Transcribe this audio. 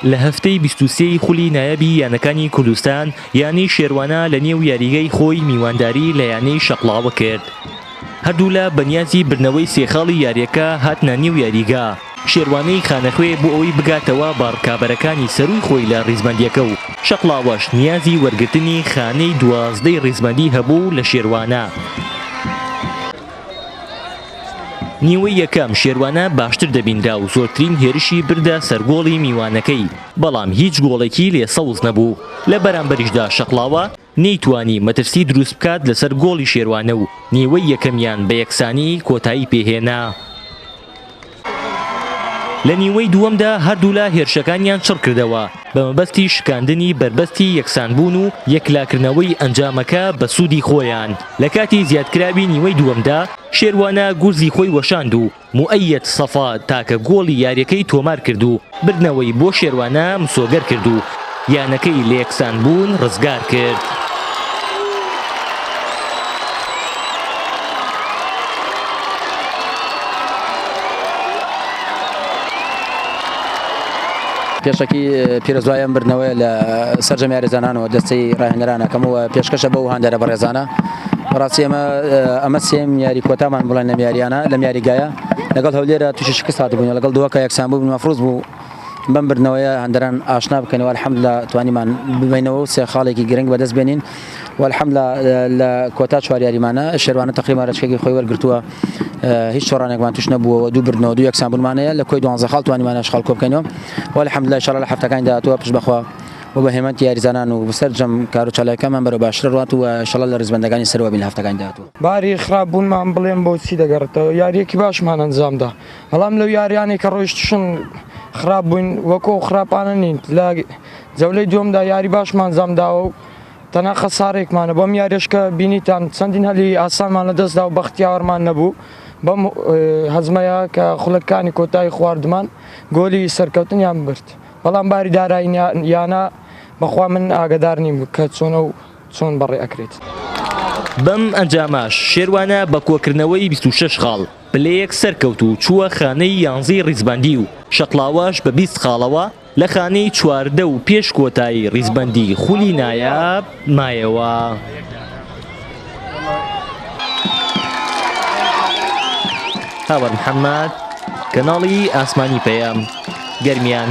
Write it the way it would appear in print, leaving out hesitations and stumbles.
لە هەفتەی 23 خولی نایەبی یانەکانی کوردستان یانەی شێروانە لە نێو یاریگەی خۆی میوانداری لە یانەی شەقڵاوە کرد. هەردوو لە بەنیازی برنەوەی سێخاڵی یاریەکە هاتنە نێو یاریگا. شێروانەی خانەخوێ بۆ ئەوەی بگاتەوە باڕکابەرەکانی سەرووی خۆی لە ڕیزبەندیەکە و شەقڵاوەش نیازی وەرگرتنی خانەی 12 ڕیزبەندی هەبوو لە شێروانە. نیوەی یەکەم شێروانە باشتر دەبینرا و زۆرترین هێرشی بردە سەرگۆڵی میوانەکەی، بەڵام هیچ گۆڵێکی لێ سەوز نەبوو. لە بەرامبەریشدا شەقڵاوە نەیتوانی مەترسی دروست بکات لەسەر گۆڵی شێروانە و نیوەی یەکەمیان بە یەکسانی کۆتایی پێهێنا. لە نیوەی دووەمدا هەردوو لە هێرشەکانیان چڕ کردەوە بە مەبەستی شکاندنی بربەستی یەکسانبوون و یەکلاکردنەوەی ئەنجامەکە بە سوودی خۆیان. لە کاتی زیادکراوی نیوەی دووەمدا شێروانە گورزی خۆی وەشاند و موئەید سەفا تاکە گۆڵی یاریەکەی تۆمار کرد و بردنەوەی بۆ شێروانە مسۆگەر کرد و یانەکەی لە یەکسانبوون ڕزگار کرد. پێشەکی پیرۆزوایان بردنەوەی لە سەرجەم یاریزانانەوە دەستەی ڕاهێنەرانەکەمەوە پێشکەشە بەو هەندێرە بەڕێزانە. بەڕاستی ئەمە سێم یاری کۆتامان بڵێن لەم یاریانە لەم یاریگایە لەگەڵ هەولێرە تووشی شکست هاتبووین لەگەڵ دووەکە یەکسان بوو مەفروض بوو بەم بردنەوەیە هەندێران ئاشنا بکەنەوە الحەمدوللا توانیمان ببینەوە و سێ خاڵێکی گرنگ بەدەست بێنین والحەمدوللا لە کۆتا چوار یاریمانە شێروانە تەقریبا ڕێچکێکی خۆی وەرگرتووە هیچ شۆڕانێکمان توش نەبووەوە دوو بردنەوە دوو یەکسان بوونمانەیە لە کۆی 12 خاڵ توانیمانە شخاڵ کۆ بکەینەوە والحەمدوللا ئینشاءالله لە هەفتەکانی داهاتووە پشت بەخوا و بە هێمەتی یاریزانان و بەسەرجەم کار و چالاکیەکەمان بەرەو باشتر ڕات و ئینشاءالله لە ڕیزبەندەکانی سەرەوە بین لە هەفتەکانی داهاتوو. باری خراپبوونمان بڵێم بۆچی دەگەڕێتەوە یاریەکی باشمان ئەنجامدا بەڵام لەو یاریانێک کە ڕۆیشتشن خراپ بووین وەکو خراپانە نین لە جەولەی دووەمدا یاری باشمان ئەنجامداوە و تەنها خەسارێکمانە بەم یاریشکە بینیتان چەندین هەلی ئاسانمان لە دەستدا و بەختیاوەرمان نەبوو بەم هەزمەیە کە خوڵەکانی کۆتایی خواردمان گۆلی سەرکەوتنیان برد بەڵام باری دارایی یانە بەخوا من ئاگدار نیم کە چۆنە و چۆن بەڕێ ئەکرێت. بەم ئەنجاماش شێروانە بە کۆکردنەوەی 26 خاڵ پلەیەک سەرکەوت و چووە خانەی 11 ڕیزبەندی و شەقڵاوەش بە 20 خاڵەوە لە خانەی 14 و پێش کۆتایی ڕیزبەندی خولی نایاب مایەوە. هاوەر محەممەد کەناڵی ئاسمانی پەیام گەرمیان.